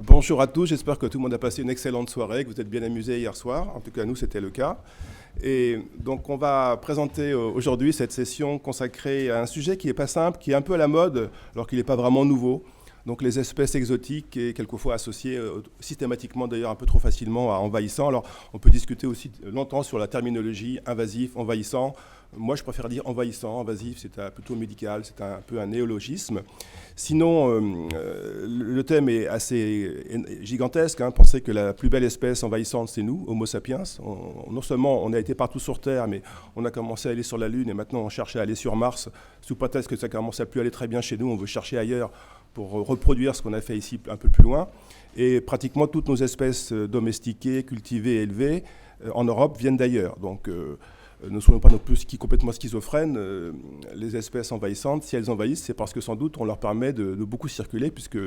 Bonjour à tous, j'espère que tout le monde a passé une excellente soirée, que vous êtes bien amusés hier soir. En tout cas, nous, c'était le cas. Et donc, on va présenter aujourd'hui cette session consacrée à un sujet qui n'est pas simple, qui est un peu à la mode, alors qu'il n'est pas vraiment nouveau. Donc, les espèces exotiques et quelquefois associées systématiquement, d'ailleurs un peu trop facilement, à envahissants. Alors, on peut discuter aussi longtemps sur la terminologie invasif, envahissant. Moi, je préfère dire envahissant. Invasif, c'est plutôt médical, c'est un peu un néologisme. Sinon, le thème est assez gigantesque. Pensez que la plus belle espèce envahissante, c'est nous, Homo sapiens. Non seulement on a été partout sur Terre, mais on a commencé à aller sur la Lune et maintenant on cherche à aller sur Mars, sous prétexte que ça commence à plus aller très bien chez nous. On veut chercher ailleurs pour reproduire ce qu'on a fait ici un peu plus loin. Et pratiquement toutes nos espèces domestiquées, cultivées, élevées en Europe viennent d'ailleurs. Donc, ne soyons pas non plus complètement schizophrènes. Les espèces envahissantes, si elles envahissent, c'est parce que sans doute on leur permet de beaucoup circuler, puisque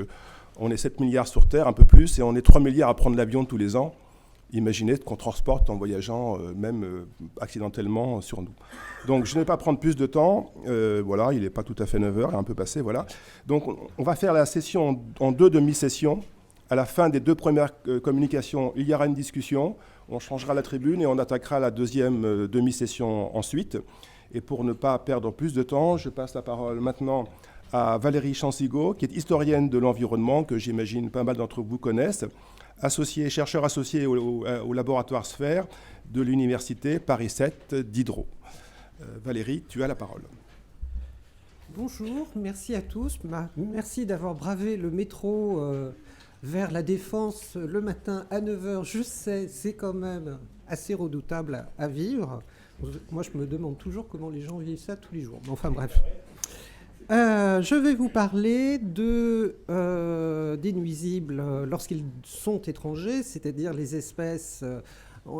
on est 7 milliards sur Terre, un peu plus, et on est 3 milliards à prendre l'avion tous les ans. Imaginez qu'on transporte en voyageant, même accidentellement, sur nous. Donc je ne vais pas prendre plus de temps. Voilà, il n'est pas tout à fait 9h, il est un peu passé, voilà. Donc on va faire la session en 2 demi-sessions. À la fin des 2 premières communications, il y aura une discussion. On changera la tribune et on attaquera la deuxième demi-session ensuite. Et pour ne pas perdre plus de temps, je passe la parole maintenant à Valérie Chansigo, qui est historienne de l'environnement, que j'imagine pas mal d'entre vous connaissent, chercheur associé au laboratoire Sphère de l'université Paris 7 Diderot. Valérie, tu as la parole. Bonjour, merci à tous. Merci d'avoir bravé le métro vers la Défense le matin à 9h. Je sais, c'est quand même assez redoutable à vivre. Moi, je me demande toujours comment les gens vivent ça tous les jours. Enfin bref. Je vais vous parler des nuisibles lorsqu'ils sont étrangers, c'est-à-dire les espèces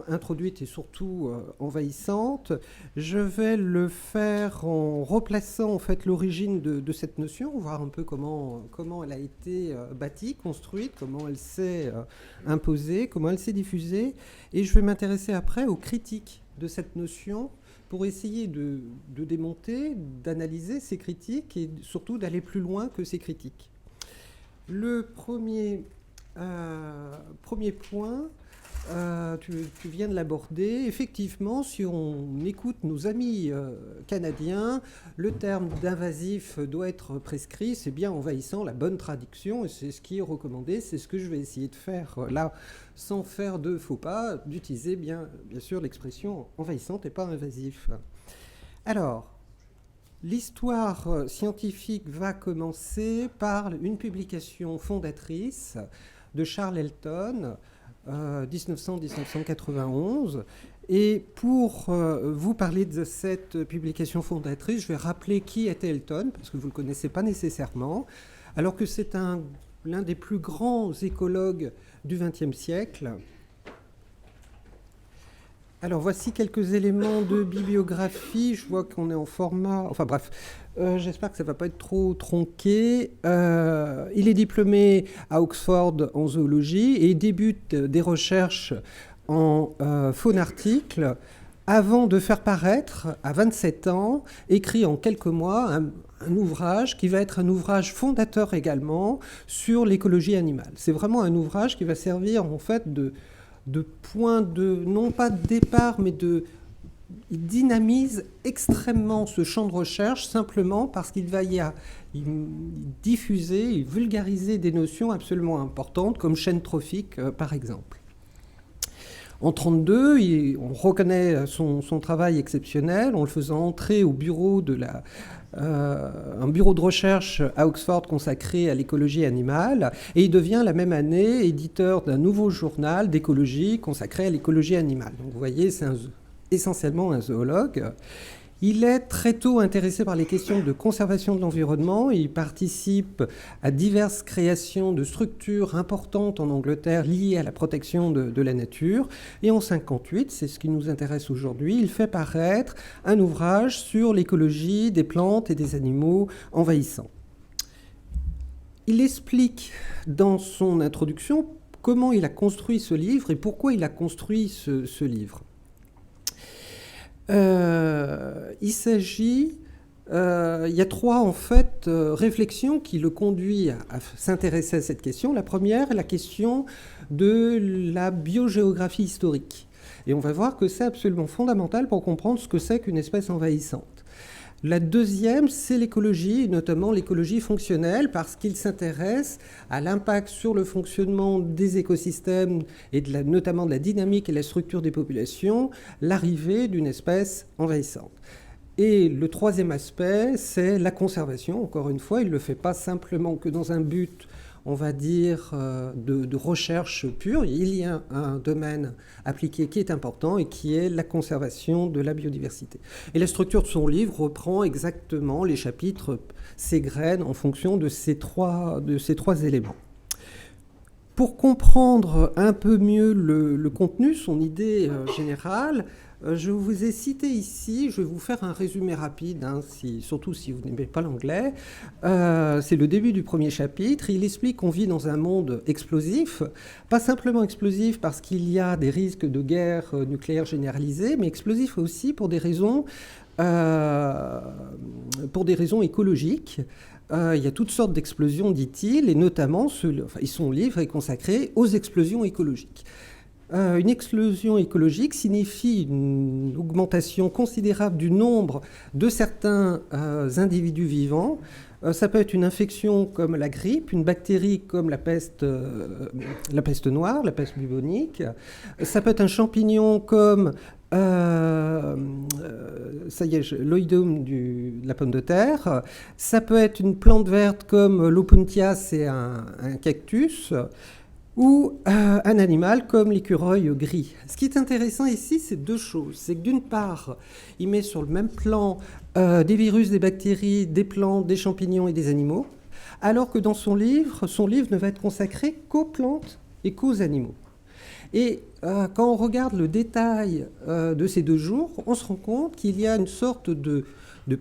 introduites et surtout envahissantes. Je vais le faire en replaçant en fait l'origine de cette notion, voir un peu comment elle a été bâtie, construite, comment elle s'est imposée, comment elle s'est diffusée. Et je vais m'intéresser après aux critiques de cette notion pour essayer de démonter, d'analyser ces critiques et surtout d'aller plus loin que ces critiques. Le premier point, tu viens de l'aborder. Effectivement, si on écoute nos amis canadiens, le terme d'invasif doit être prescrit. C'est bien envahissant, la bonne traduction, et c'est ce qui est recommandé. C'est ce que je vais essayer de faire là, sans faire de faux pas, d'utiliser bien sûr l'expression envahissante et pas invasif. Alors, l'histoire scientifique va commencer par une publication fondatrice de Charles Elton, 1900-1991. Et pour vous parler de cette publication fondatrice, je vais rappeler qui était Elton, parce que vous ne le connaissez pas nécessairement, alors que c'est l'un des plus grands écologues du XXe siècle. Alors voici quelques éléments de bibliographie. Je vois qu'on est en format... Enfin bref, j'espère que ça ne va pas être trop tronqué. Il est diplômé à Oxford en zoologie et débute des recherches en faune arctique avant de faire paraître, à 27 ans, écrit en quelques mois, un ouvrage qui va être un ouvrage fondateur également sur l'écologie animale. C'est vraiment un ouvrage qui va servir en fait de point de, non pas de départ, mais il dynamise extrêmement ce champ de recherche simplement parce qu'il va diffuser, il vulgariser des notions absolument importantes comme chaîne trophique par exemple. En 1932, on reconnaît son travail exceptionnel en le faisant entrer au bureau un bureau de recherche à Oxford consacré à l'écologie animale, et il devient la même année éditeur d'un nouveau journal d'écologie consacré à l'écologie animale. Donc vous voyez, c'est essentiellement un zoologue. Il est très tôt intéressé par les questions de conservation de l'environnement. Il participe à diverses créations de structures importantes en Angleterre liées à la protection de la nature. Et en 1958, c'est ce qui nous intéresse aujourd'hui, il fait paraître un ouvrage sur l'écologie des plantes et des animaux envahissants. Il explique dans son introduction comment il a construit ce livre et pourquoi il a construit ce livre. Il s'agit il y a trois en fait réflexions qui le conduisent à s'intéresser à cette question. La première est la question de la biogéographie historique. Et on va voir que c'est absolument fondamental pour comprendre ce que c'est qu'une espèce envahissante. La deuxième, c'est l'écologie, notamment l'écologie fonctionnelle, parce qu'il s'intéresse à l'impact sur le fonctionnement des écosystèmes et notamment de la dynamique et la structure des populations, l'arrivée d'une espèce envahissante. Et le troisième aspect, c'est la conservation. Encore une fois, il ne le fait pas simplement que dans un but, on va dire, de recherche pure. Il y a un domaine appliqué qui est important et qui est la conservation de la biodiversité. Et la structure de son livre reprend exactement les chapitres, s'égrènent en fonction de ces trois éléments. Pour comprendre un peu mieux le contenu, son idée générale, je vous ai cité ici, je vais vous faire un résumé rapide, surtout si vous n'aimez pas l'anglais. C'est le début du premier chapitre. Il explique qu'on vit dans un monde explosif, pas simplement explosif parce qu'il y a des risques de guerre nucléaire généralisée, mais explosif aussi pour des raisons écologiques. Il y a toutes sortes d'explosions, dit-il, et notamment, son livre est consacré aux explosions écologiques. Une explosion écologique signifie une augmentation considérable du nombre de certains individus vivants. Ça peut être une infection comme la grippe, une bactérie comme la peste noire, la peste bubonique. Ça peut être un champignon comme l'oïdium de la pomme de terre. Ça peut être une plante verte comme l'opuntia, c'est un cactus. Ou un animal comme l'écureuil gris. Ce qui est intéressant ici, c'est deux choses. C'est que d'une part, il met sur le même plan des virus, des bactéries, des plantes, des champignons et des animaux, alors que dans son livre ne va être consacré qu'aux plantes et qu'aux animaux. Et quand on regarde le détail de ces 2 jours, on se rend compte qu'il y a une sorte de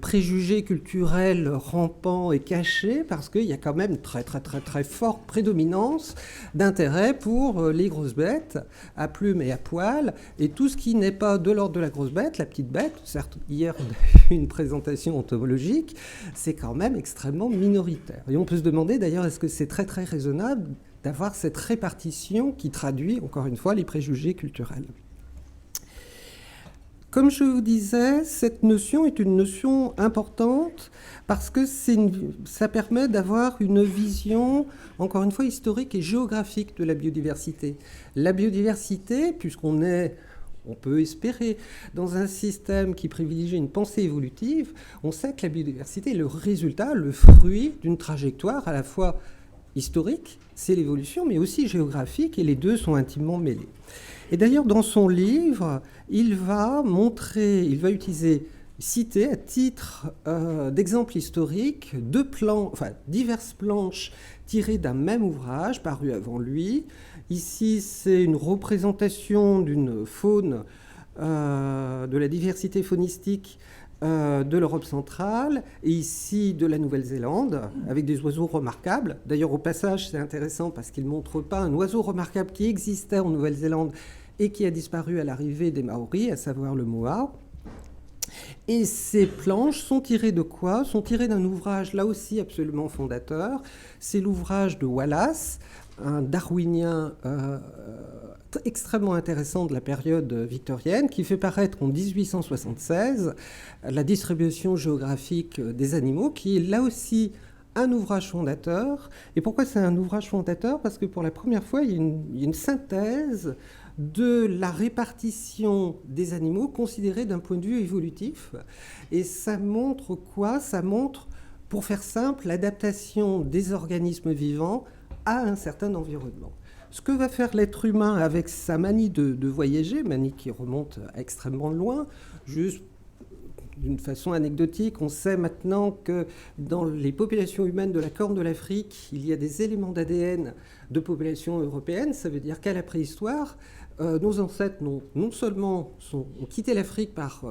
préjugés culturels rampants et cachés, parce qu'il y a quand même une très forte prédominance d'intérêt pour les grosses bêtes à plumes et à poils, et tout ce qui n'est pas de l'ordre de la grosse bête, la petite bête. Certes, hier on a eu une présentation entomologique, c'est quand même extrêmement minoritaire. Et on peut se demander d'ailleurs, est-ce que c'est très raisonnable d'avoir cette répartition qui traduit, encore une fois, les préjugés culturels. Comme je vous disais, cette notion est une notion importante parce que ça permet d'avoir une vision, encore une fois, historique et géographique de la biodiversité. La biodiversité, puisqu'on peut espérer, dans un système qui privilégie une pensée évolutive, on sait que la biodiversité est le résultat, le fruit d'une trajectoire à la fois historique, c'est l'évolution, mais aussi géographique, et les deux sont intimement mêlés. Et d'ailleurs, dans son livre, il va citer à titre d'exemple historique diverses planches tirées d'un même ouvrage paru avant lui. Ici, c'est une représentation d'une faune, de la diversité faunistique de l'Europe centrale, et ici de la Nouvelle-Zélande, avec des oiseaux remarquables. D'ailleurs, au passage, c'est intéressant parce qu'il ne montre pas un oiseau remarquable qui existait en Nouvelle-Zélande et qui a disparu à l'arrivée des Maoris, à savoir le moa. Et ces planches sont tirées de quoi ? Sont tirées d'un ouvrage, là aussi absolument fondateur. C'est l'ouvrage de Wallace, un darwinien extrêmement intéressant de la période victorienne, qui fait paraître en 1876 la distribution géographique des animaux, qui est là aussi un ouvrage fondateur. Et pourquoi c'est un ouvrage fondateur ? Parce que pour la première fois, il y a une synthèse de la répartition des animaux considérée d'un point de vue évolutif. Et ça montre quoi ? Ça montre, pour faire simple, l'adaptation des organismes vivants à un certain environnement. Ce que va faire l'être humain avec sa manie de voyager, manie qui remonte extrêmement loin, juste d'une façon anecdotique, on sait maintenant que dans les populations humaines de la Corne de l'Afrique, il y a des éléments d'ADN de populations européennes. Ça veut dire qu'à la préhistoire, nos ancêtres non seulement ont quitté l'Afrique par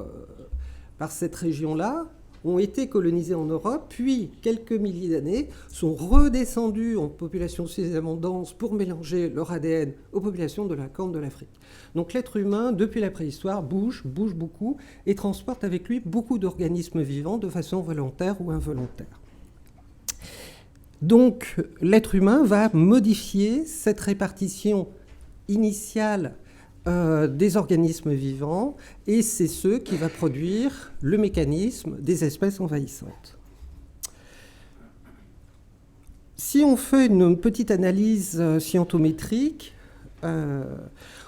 cette région-là, ont été colonisés en Europe, puis quelques milliers d'années sont redescendus en population suffisamment dense pour mélanger leur ADN aux populations de la Corne de l'Afrique. Donc l'être humain, depuis la préhistoire, bouge beaucoup et transporte avec lui beaucoup d'organismes vivants de façon volontaire ou involontaire. Donc l'être humain va modifier cette répartition initiale des organismes vivants, et c'est ce qui va produire le mécanisme des espèces envahissantes. Si on fait une petite analyse scientométrique,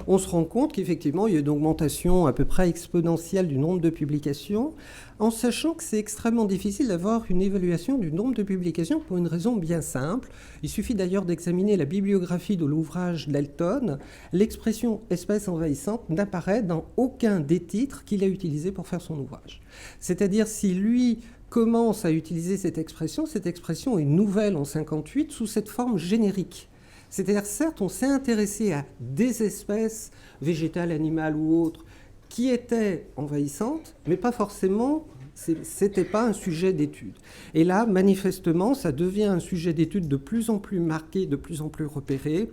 on se rend compte qu'effectivement, il y a une augmentation à peu près exponentielle du nombre de publications, en sachant que c'est extrêmement difficile d'avoir une évaluation du nombre de publications pour une raison bien simple. Il suffit d'ailleurs d'examiner la bibliographie de l'ouvrage d'Elton. L'expression « espèce envahissante » n'apparaît dans aucun des titres qu'il a utilisés pour faire son ouvrage. C'est-à-dire, si lui commence à utiliser cette expression est nouvelle en 1958 sous cette forme générique. C'est-à-dire, certes, on s'est intéressé à des espèces végétales, animales ou autres qui étaient envahissantes, mais pas forcément, c'était pas un sujet d'étude. Et là, manifestement, ça devient un sujet d'étude de plus en plus marqué, de plus en plus repéré,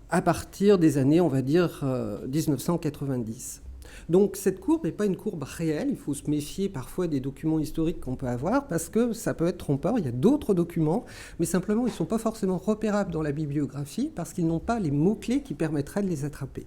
à partir des années, on va dire, 1990. Donc cette courbe n'est pas une courbe réelle, il faut se méfier parfois des documents historiques qu'on peut avoir parce que ça peut être trompeur, il y a d'autres documents, mais simplement ils ne sont pas forcément repérables dans la bibliographie parce qu'ils n'ont pas les mots-clés qui permettraient de les attraper.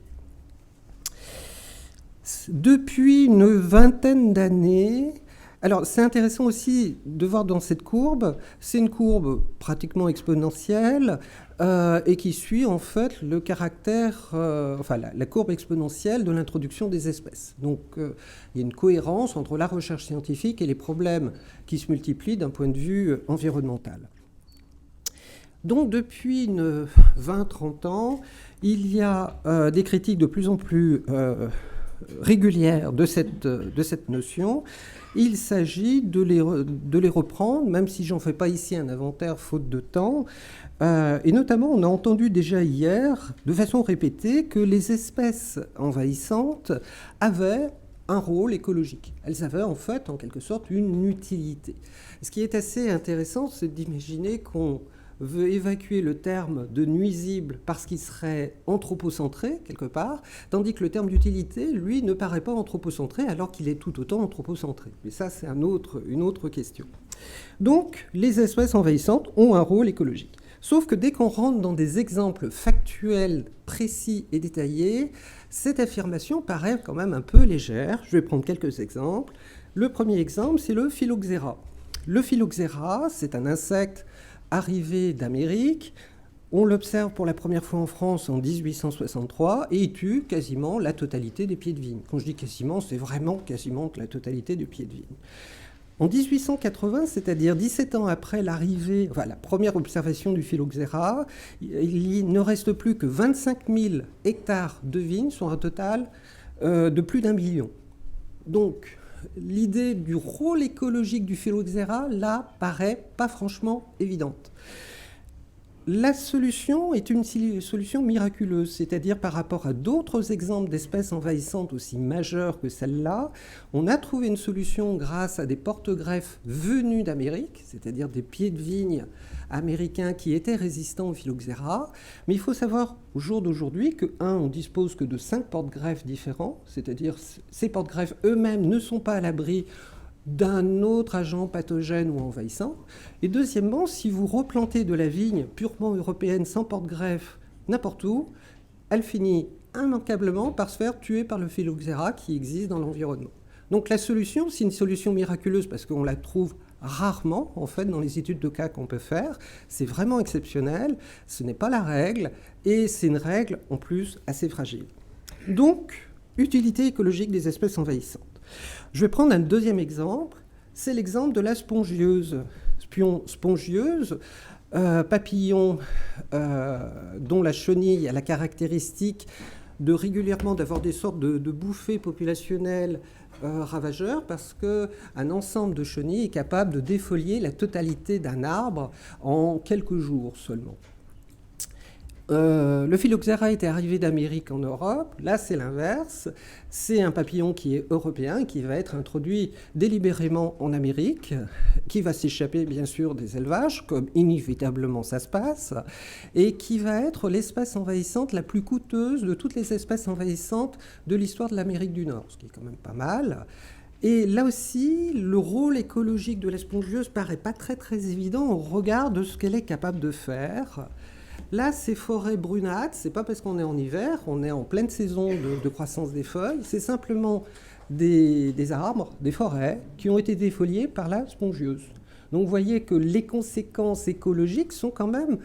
Depuis une vingtaine d'années, alors c'est intéressant aussi de voir dans cette courbe, c'est une courbe pratiquement exponentielle et qui suit en fait le caractère, la courbe exponentielle de l'introduction des espèces. Donc il y a une cohérence entre la recherche scientifique et les problèmes qui se multiplient d'un point de vue environnemental. Donc depuis 20-30 ans, il y a des critiques de plus en plus régulières de cette notion. Il s'agit de les reprendre, même si j'en fais pas ici un inventaire faute de temps. Et notamment, on a entendu déjà hier, de façon répétée, que les espèces envahissantes avaient un rôle écologique. Elles avaient en fait, en quelque sorte, une utilité. Ce qui est assez intéressant, c'est d'imaginer qu'on veut évacuer le terme de nuisible parce qu'il serait anthropocentré, quelque part, tandis que le terme d'utilité, lui, ne paraît pas anthropocentré alors qu'il est tout autant anthropocentré. Mais ça, c'est une autre question. Donc, les espèces envahissantes ont un rôle écologique. Sauf que dès qu'on rentre dans des exemples factuels, précis et détaillés, cette affirmation paraît quand même un peu légère. Je vais prendre quelques exemples. Le premier exemple, c'est le phylloxéra. Le phylloxéra, c'est un insecte arrivé d'Amérique. On l'observe pour la première fois en France en 1863 et il tue quasiment la totalité des pieds de vigne. Quand je dis quasiment, c'est vraiment quasiment la totalité des pieds de vigne. En 1880, c'est-à-dire 17 ans après l'arrivée, la première observation du phylloxéra, il ne reste plus que 25 000 hectares de vignes sur un total de plus d'1 million. Donc, l'idée du rôle écologique du phylloxéra, là, paraît pas franchement évidente. La solution est une solution miraculeuse, c'est-à-dire par rapport à d'autres exemples d'espèces envahissantes aussi majeures que celle-là, on a trouvé une solution grâce à des porte-greffes venus d'Amérique, c'est-à-dire des pieds de vigne américains qui étaient résistants au phylloxéra. Mais il faut savoir au jour d'aujourd'hui que, on dispose que de 5 porte-greffes différents, c'est-à-dire ces porte-greffes eux-mêmes ne sont pas à l'abri d'un autre agent pathogène ou envahissant. Et deuxièmement, si vous replantez de la vigne purement européenne sans porte-greffe n'importe où, elle finit immanquablement par se faire tuer par le phylloxéra qui existe dans l'environnement. Donc la solution, c'est une solution miraculeuse parce qu'on la trouve rarement, en fait, dans les études de cas qu'on peut faire. C'est vraiment exceptionnel, ce n'est pas la règle, et c'est une règle, en plus, assez fragile. Donc, utilité écologique des espèces envahissantes. Je vais prendre un deuxième exemple, c'est l'exemple de la spongieuse. Spongieuse, papillon dont la chenille a la caractéristique de régulièrement d'avoir des sortes de bouffées populationnelles ravageurs parce qu'un ensemble de chenilles est capable de défolier la totalité d'un arbre en quelques jours seulement. Le phylloxéra était arrivé d'Amérique en Europe. Là, c'est l'inverse. C'est un papillon qui est européen, qui va être introduit délibérément en Amérique, qui va s'échapper, bien sûr, des élevages, comme inévitablement ça se passe, et qui va être l'espèce envahissante la plus coûteuse de toutes les espèces envahissantes de l'histoire de l'Amérique du Nord, ce qui est quand même pas mal. Et là aussi, le rôle écologique de la spongieuse paraît pas très très évident au regard de ce qu'elle est capable de faire. Là, ces forêts brunâtres, c'est pas parce qu'on est en hiver, on est en pleine saison de croissance des feuilles, c'est simplement des arbres, des forêts qui ont été défoliés par la spongieuse. Donc vous voyez que les conséquences écologiques sont quand même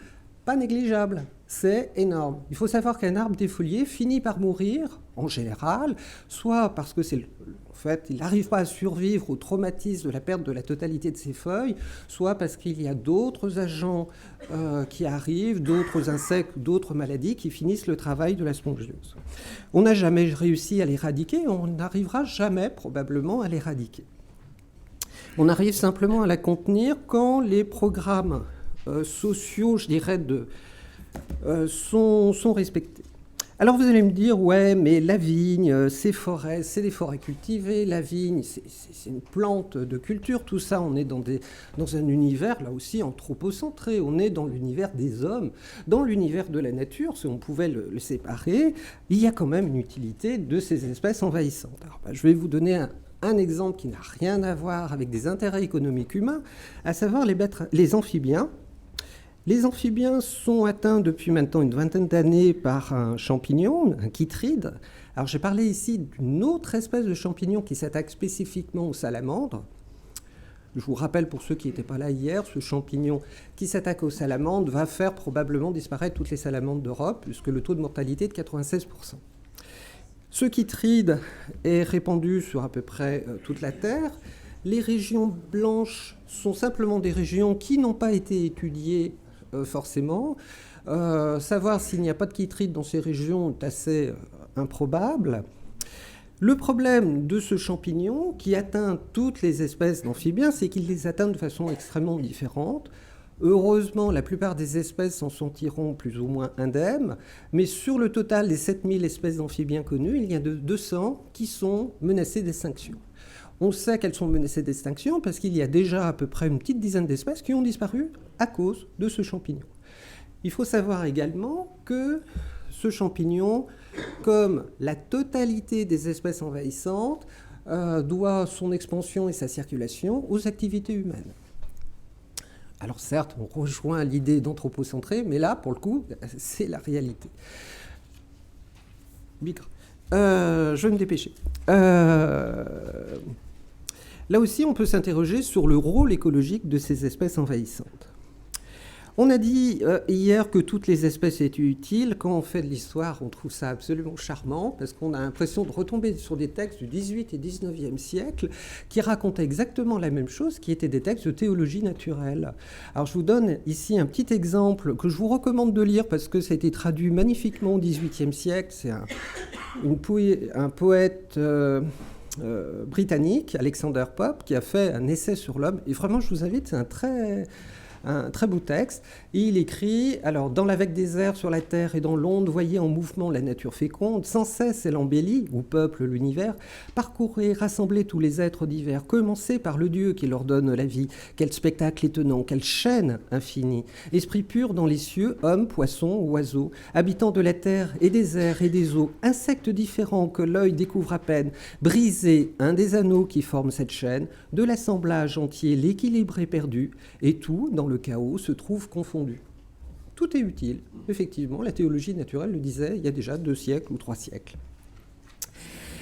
pas négligeables. C'est énorme. Il faut savoir qu'un arbre défolié finit par mourir, en général, soit parce que il n'arrive pas à survivre au traumatisme de la perte de la totalité de ses feuilles, soit parce qu'il y a d'autres agents qui arrivent, d'autres insectes, d'autres maladies qui finissent le travail de la spongieuse. On n'a jamais réussi à l'éradiquer, on n'arrivera jamais probablement à l'éradiquer. On arrive simplement à la contenir quand les programmes sociaux, je dirais, sont respectés. Alors vous allez me dire, ouais, mais la vigne, ces forêts, c'est des forêts cultivées, la vigne, c'est une plante de culture, tout ça, on est dans un univers, là aussi, anthropocentré, on est dans l'univers des hommes, dans l'univers de la nature, si on pouvait le séparer, il y a quand même une utilité de ces espèces envahissantes. Alors, je vais vous donner un exemple qui n'a rien à voir avec des intérêts économiques humains, à savoir les amphibiens. Les amphibiens sont atteints depuis maintenant une vingtaine d'années par un champignon, un chytride. Alors j'ai parlé ici d'une autre espèce de champignon qui s'attaque spécifiquement aux salamandres. Je vous rappelle pour ceux qui n'étaient pas là hier, ce champignon qui s'attaque aux salamandres va faire probablement disparaître toutes les salamandres d'Europe, puisque le taux de mortalité est de 96%. Ce chytride est répandu sur à peu près toute la Terre. Les régions blanches sont simplement des régions qui n'ont pas été étudiées forcément. Savoir s'il n'y a pas de chytride dans ces régions est assez improbable. Le problème de ce champignon, qui atteint toutes les espèces d'amphibiens, c'est qu'il les atteint de façon extrêmement différente. Heureusement, la plupart des espèces s'en sortiront plus ou moins indemnes, mais sur le total des 7000 espèces d'amphibiens connues, il y a de 200 qui sont menacées d'extinction. On sait qu'elles sont menacées d'extinction parce qu'il y a déjà à peu près une petite dizaine d'espèces qui ont disparu à cause de ce champignon. Il faut savoir également que ce champignon, comme la totalité des espèces envahissantes, doit son expansion et sa circulation aux activités humaines. Alors certes, on rejoint l'idée d'anthropocentré, mais là, pour le coup, c'est la réalité. Je vais me dépêcher. Là aussi, on peut s'interroger sur le rôle écologique de ces espèces envahissantes. On a dit hier que toutes les espèces étaient utiles. Quand on fait de l'histoire, on trouve ça absolument charmant parce qu'on a l'impression de retomber sur des textes du XVIIIe et XIXe siècle qui racontaient exactement la même chose, qui étaient des textes de théologie naturelle. Alors je vous donne ici un petit exemple que je vous recommande de lire parce que ça a été traduit magnifiquement au XVIIIe siècle. C'est un poète britannique, Alexander Pope, qui a fait un essai sur l'homme. Et vraiment, je vous invite, c'est un très beau texte. Et il écrit, alors, dans la vague des airs, sur la terre et dans l'onde, voyez en mouvement la nature féconde, sans cesse elle embellit, ou peuple l'univers, parcourez, rassemblez tous les êtres divers, commencez par le Dieu qui leur donne la vie. Quel spectacle étonnant, quelle chaîne infinie. Esprit pur dans les cieux, hommes, poissons, oiseaux, habitants de la terre et des airs et des eaux, insectes différents que l'œil découvre à peine, brisez un des anneaux qui forment cette chaîne, de l'assemblage entier, l'équilibre est perdu, et tout, dans le chaos, se trouve confondu. Tout est utile. Effectivement, la théologie naturelle le disait il y a déjà 2 siècles ou 3 siècles.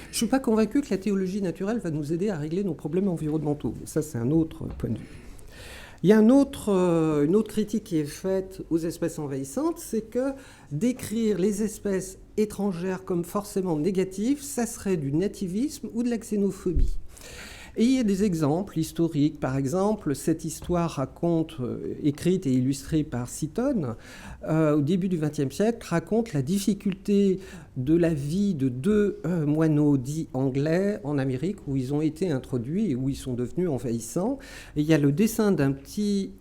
Je ne suis pas convaincu que la théologie naturelle va nous aider à régler nos problèmes environnementaux. Ça, c'est un autre point de vue. Il y a une autre critique qui est faite aux espèces envahissantes, c'est que décrire les espèces étrangères comme forcément négatives, ça serait du nativisme ou de la xénophobie. Et il y a des exemples historiques. Par exemple, cette histoire écrite et illustrée par Seaton, au début du XXe siècle, raconte la difficulté de la vie de 2 moineaux dits anglais en Amérique, où ils ont été introduits et où ils sont devenus envahissants. Et il y a le dessin d'un petit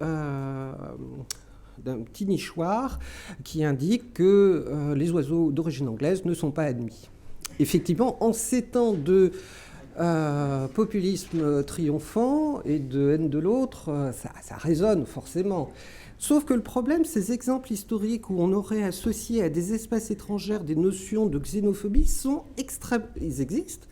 d'un petit nichoir qui indique que les oiseaux d'origine anglaise ne sont pas admis. Effectivement, en ces temps de populisme triomphant et de haine de l'autre, ça résonne forcément. Sauf que le problème, ces exemples historiques où on aurait associé à des espèces étrangères des notions de xénophobie ils existent,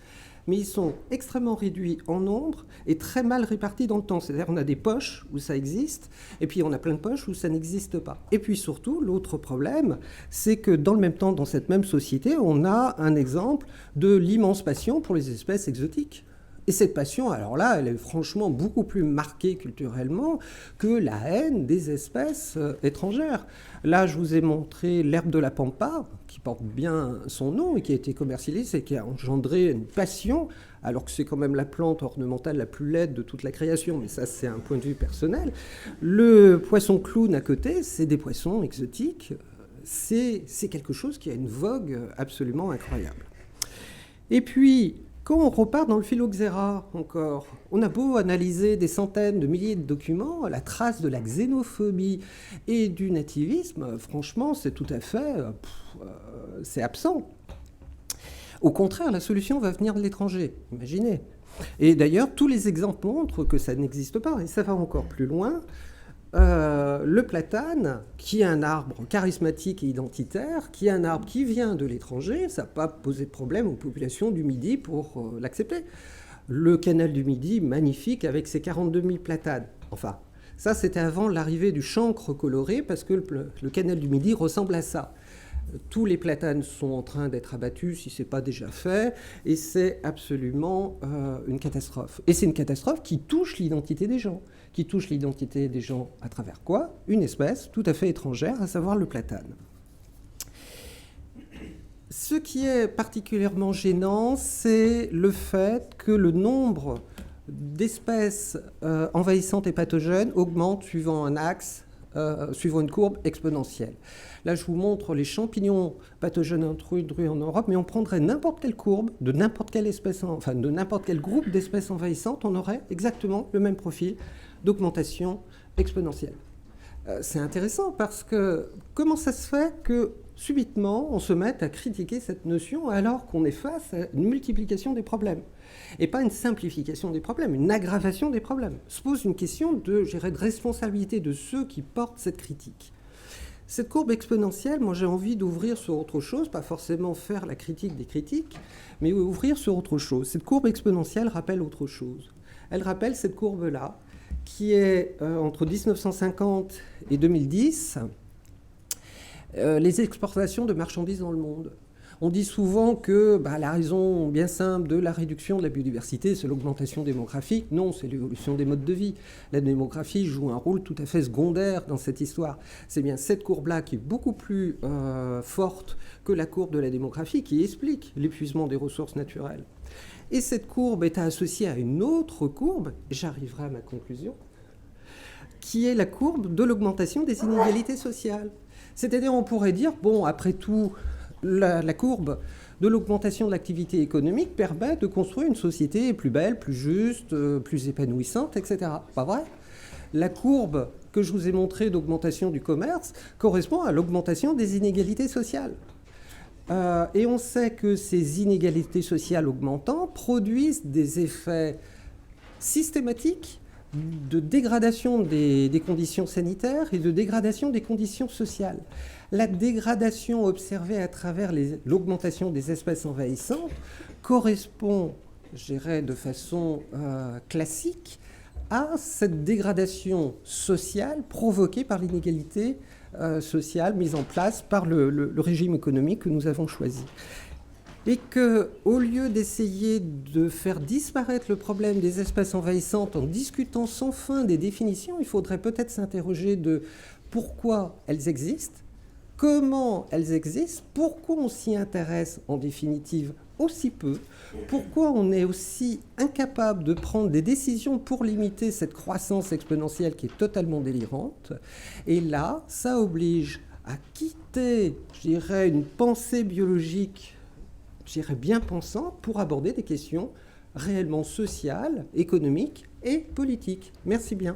mais ils sont extrêmement réduits en nombre et très mal répartis dans le temps. C'est-à-dire on a des poches où ça existe, et puis on a plein de poches où ça n'existe pas. Et puis surtout, l'autre problème, c'est que dans le même temps, dans cette même société, on a un exemple de l'immense passion pour les espèces exotiques. Et cette passion, alors là, elle est franchement beaucoup plus marquée culturellement que la haine des espèces étrangères. Là, je vous ai montré l'herbe de la pampa, qui porte bien son nom et qui a été commercialisée et qui a engendré une passion, alors que c'est quand même la plante ornementale la plus laide de toute la création, mais ça, c'est un point de vue personnel. Le poisson clown à côté, c'est des poissons exotiques. C'est quelque chose qui a une vogue absolument incroyable. Et puis, quand on repart dans le phylloxéra encore, on a beau analyser des centaines de milliers de documents, la trace de la xénophobie et du nativisme, franchement, c'est tout à fait... c'est absent. Au contraire, la solution va venir de l'étranger, imaginez. Et d'ailleurs, tous les exemples montrent que ça n'existe pas, et ça va encore plus loin. Le platane, qui est un arbre charismatique et identitaire, qui est un arbre qui vient de l'étranger, ça n'a pas posé de problème aux populations du Midi pour l'accepter. Le canal du Midi, magnifique, avec ses 42 000 platanes. Enfin, ça, c'était avant l'arrivée du chancre coloré, parce que le canal du Midi ressemble à ça. Tous les platanes sont en train d'être abattus, si ce n'est pas déjà fait, et c'est absolument une catastrophe. Et c'est une catastrophe qui touche l'identité des gens. Qui touche l'identité des gens à travers quoi? Une espèce tout à fait étrangère, à savoir le platane. Ce qui est particulièrement gênant, c'est le fait que le nombre d'espèces envahissantes et pathogènes augmente suivant un axe, suivant une courbe exponentielle. Là, je vous montre les champignons pathogènes intrudus en Europe, mais on prendrait n'importe quelle courbe de n'importe quelle espèce, enfin de n'importe quel groupe d'espèces envahissantes, on aurait exactement le même profil d'augmentation exponentielle. C'est intéressant parce que comment ça se fait que subitement on se mette à critiquer cette notion alors qu'on est face à une multiplication des problèmes et pas une simplification des problèmes, une aggravation des problèmes. Se pose une question de responsabilité de ceux qui portent cette critique. Cette courbe exponentielle, moi j'ai envie d'ouvrir sur autre chose, pas forcément faire la critique des critiques, mais ouvrir sur autre chose. Cette courbe exponentielle rappelle autre chose. Elle rappelle cette courbe-là, qui est entre 1950 et 2010, les exportations de marchandises dans le monde. On dit souvent que la raison bien simple de la réduction de la biodiversité, c'est l'augmentation démographique. Non, c'est l'évolution des modes de vie. La démographie joue un rôle tout à fait secondaire dans cette histoire. C'est bien cette courbe-là qui est beaucoup plus forte que la courbe de la démographie qui explique l'épuisement des ressources naturelles. Et cette courbe est associée à une autre courbe, j'arriverai à ma conclusion, qui est la courbe de l'augmentation des inégalités sociales. C'est-à-dire, on pourrait dire, bon, après tout, la courbe de l'augmentation de l'activité économique permet de construire une société plus belle, plus juste, plus épanouissante, etc. Pas vrai ? La courbe que je vous ai montrée d'augmentation du commerce correspond à l'augmentation des inégalités sociales. Et on sait que ces inégalités sociales augmentant produisent des effets systématiques de dégradation des conditions sanitaires et de dégradation des conditions sociales. La dégradation observée à travers l'augmentation des espèces envahissantes correspond, je dirais de façon classique, à cette dégradation sociale provoquée par l'inégalité sociale mise en place par le régime économique que nous avons choisi. Et qu'au lieu d'essayer de faire disparaître le problème des espèces envahissantes en discutant sans fin des définitions, il faudrait peut-être s'interroger de pourquoi elles existent, comment elles existent, pourquoi on s'y intéresse en définitive aussi peu, pourquoi on est aussi incapable de prendre des décisions pour limiter cette croissance exponentielle qui est totalement délirante. Et là, ça oblige à quitter, je dirais, une pensée biologique, je dirais bien pensante, pour aborder des questions réellement sociales, économiques et politiques. Merci bien.